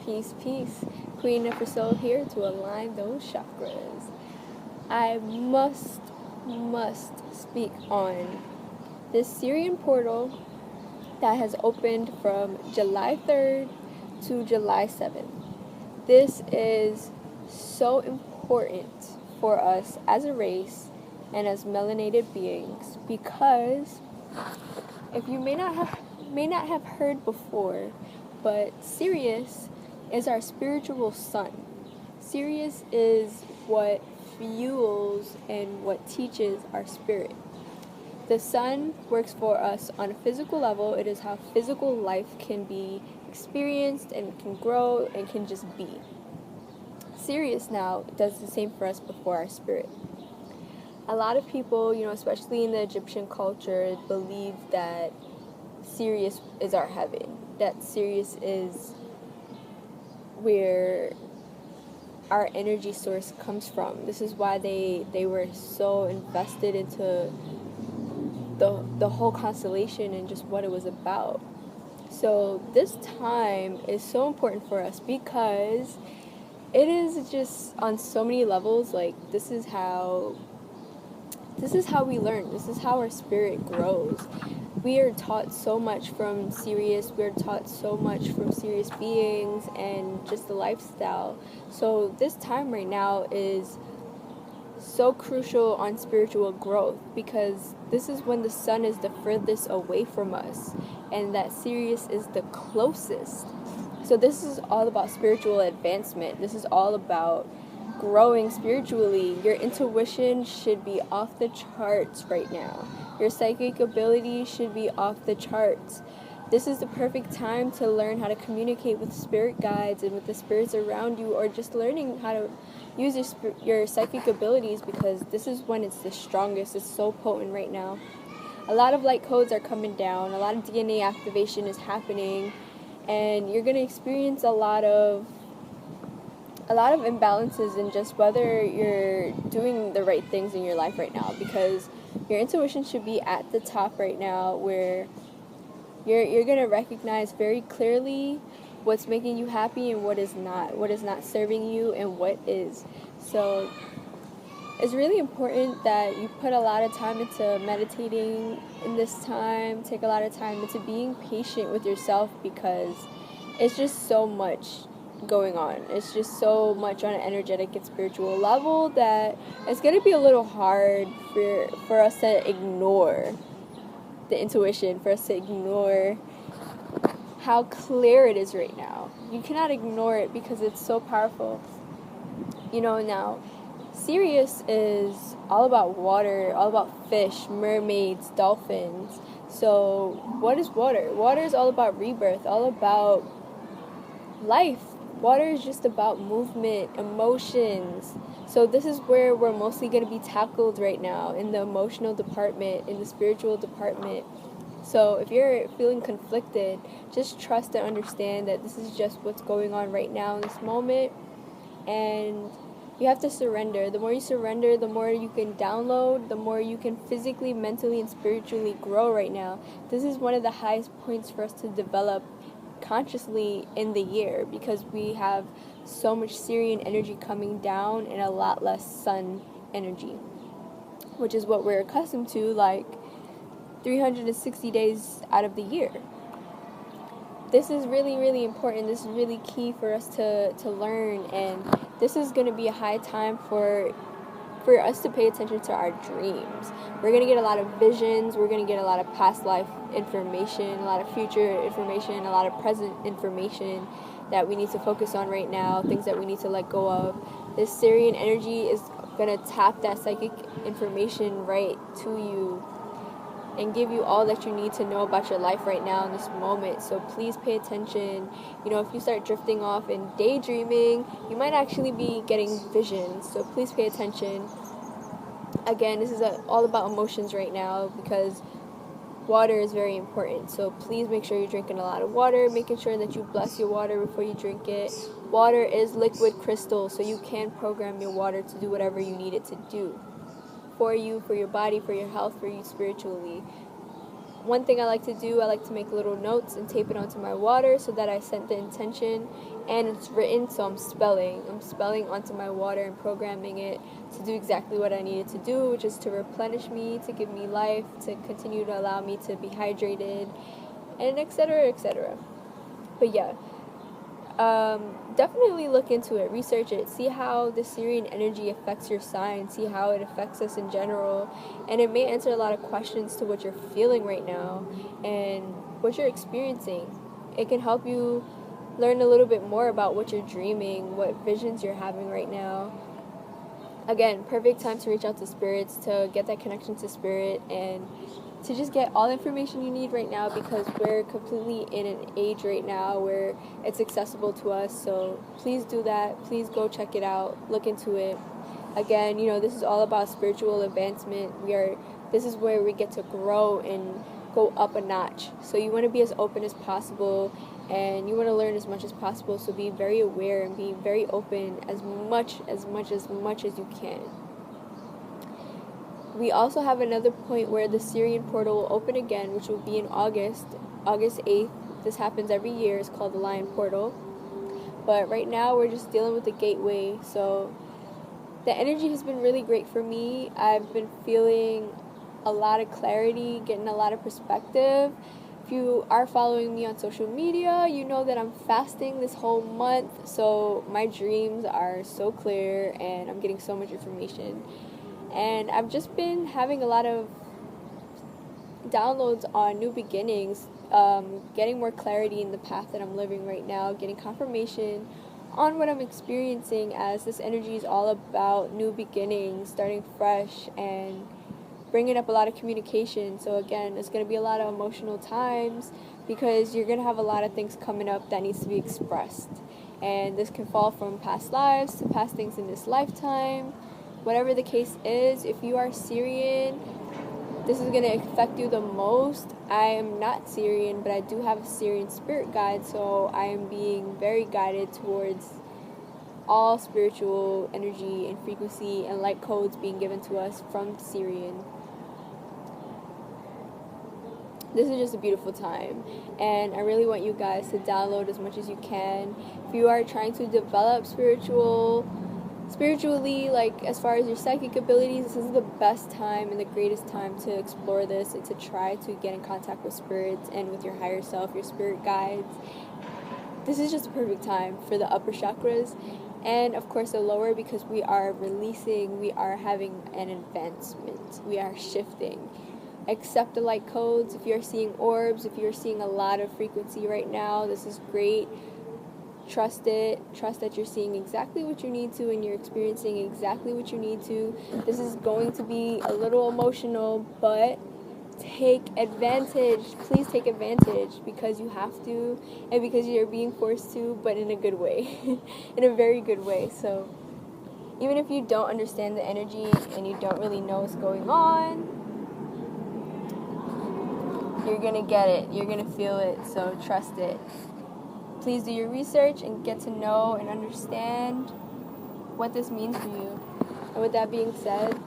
Peace, peace. Queen of your soul here to align those chakras. I must speak on this Sirian portal that has opened from July 3rd to July 7th. This is so important for us as a race and as melanated beings because if you may not have heard before, but Sirius is our spiritual sun. Sirius is what fuels and what teaches our spirit. The sun works for us on a physical level. It is how physical life can be experienced and can grow and can just be. Sirius now does the same for us before our spirit. A lot of people, especially in the Egyptian culture, believe that Sirius is our heaven, that Sirius is where our energy source comes from. This is why they were so invested into the whole constellation and just what it was about. So this time is so important for us because it is just on so many levels. Like this is how we learn. This is how our spirit grows. We are taught so much from Sirius. We're taught so much from Sirius beings and just the lifestyle. So this time right now is so crucial on spiritual growth because this is when the sun is the furthest away from us and that Sirius is the closest. So this is all about spiritual advancement. This is all about growing spiritually. Your intuition should be off the charts right now. Your psychic ability should be off the charts. This is the perfect time to learn how to communicate with spirit guides and with the spirits around you, or just learning how to use your psychic abilities, because this is when it's the strongest. It's so potent right now. A lot of light codes are coming down. A lot of DNA activation is happening, and you're going to experience a lot of imbalances in just whether you're doing the right things in your life right now, because your intuition should be at the top right now, where you're going to recognize very clearly what's making you happy and what is not serving you and what is. So it's really important that you put a lot of time into meditating in this time, take a lot of time into being patient with yourself, because it's just so much going on. It's just so much on an energetic and spiritual level that it's going to be a little hard for us to ignore the intuition, for us to ignore how clear it is right now. You cannot ignore it because it's so powerful. Now, Sirius is all about water, all about fish, mermaids, dolphins. So what is water? Water is all about rebirth, all about life. Water is just about movement, emotions. So this is where we're mostly going to be tackled right now, in the emotional department, in the spiritual department. So if you're feeling conflicted, just trust and understand that this is just what's going on right now in this moment. And you have to surrender. The more you surrender, the more you can download, the more you can physically, mentally, and spiritually grow right now. This is one of the highest points for us to develop consciously in the year, because we have so much Sirian energy coming down and a lot less sun energy, which is what we're accustomed to, like 360 days out of the year. This is really, really important. This is really key for us to learn, and this is going to be a high time for us to pay attention to our dreams. We're going to get a lot of visions. We're going to get a lot of past life information, a lot of future information, a lot of present information that we need to focus on right now, things that we need to let go of. This Sirian energy is going to tap that psychic information right to you and give you all that you need to know about your life right now in this moment. So please pay attention. If you start drifting off and daydreaming, you might actually be getting visions. So please pay attention. Again, this is all about emotions right now, because water is very important. So please make sure you're drinking a lot of water, making sure that you bless your water before you drink it. Water is liquid crystal, so you can program your water to do whatever you need it to do. For you, for your body, for your health, for you spiritually. one thing I like to do, I like to make little notes and tape it onto my water so that I set the intention and it's written, so I'm spelling onto my water and programming it to do exactly what I needed to do, which is to replenish me, to give me life, to continue to allow me to be hydrated, and etc., etc. But yeah, definitely look into it, research it, see how the Sirian energy affects your sign, see how it affects us in general, and it may answer a lot of questions to what you're feeling right now and what you're experiencing. It can help you learn a little bit more about what you're dreaming, what visions you're having right now. Again, perfect time to reach out to spirits, to get that connection to spirit, and to just get all the information you need right now, because we're completely in an age right now where it's accessible to us. So please do that. Please go check it out. Look into it. Again, this is all about spiritual advancement. This is where we get to grow and go up a notch. So you want to be as open as possible, and you want to learn as much as possible. So be very aware and be very open as much as you can. We also have another point where the Sirian portal will open again, which will be in August 8th. This happens every year. It's called the Lion Portal. But right now we're just dealing with the gateway. So the energy has been really great for me. I've been feeling a lot of clarity, getting a lot of perspective. If you are following me on social media, you know that I'm fasting this whole month. So my dreams are so clear and I'm getting so much information. And I've just been having a lot of downloads on new beginnings, getting more clarity in the path that I'm living right now, getting confirmation on what I'm experiencing, as this energy is all about new beginnings, starting fresh, and bringing up a lot of communication. So again, it's going to be a lot of emotional times because you're going to have a lot of things coming up that needs to be expressed. And this can fall from past lives to past things in this lifetime. Whatever the case is, if you are Sirian, this is going to affect you the most. I am not Sirian, but I do have a Sirian spirit guide, so I am being very guided towards all spiritual energy and frequency and light codes being given to us from Sirian. This is just a beautiful time, and I really want you guys to download as much as you can. If you are trying to develop spiritually, like as far as your psychic abilities, this is the best time and the greatest time to explore this and to try to get in contact with spirits and with your higher self, your spirit guides. This is just a perfect time for the upper chakras, and of course the lower, because we are releasing, we are having an advancement, we are shifting. Accept the light codes. If you're seeing orbs, if you're seeing a lot of frequency right now, this is great. Trust it. Trust that you're seeing exactly what you need to and you're experiencing exactly what you need to. This is going to be a little emotional, but take advantage. Please take advantage, because you have to and because you're being forced to, but in a good way. In a very good way. So even if you don't understand the energy and you don't really know what's going on, you're going to get it. You're going to feel it. So trust it. Please do your research and get to know and understand what this means for you. And with that being said,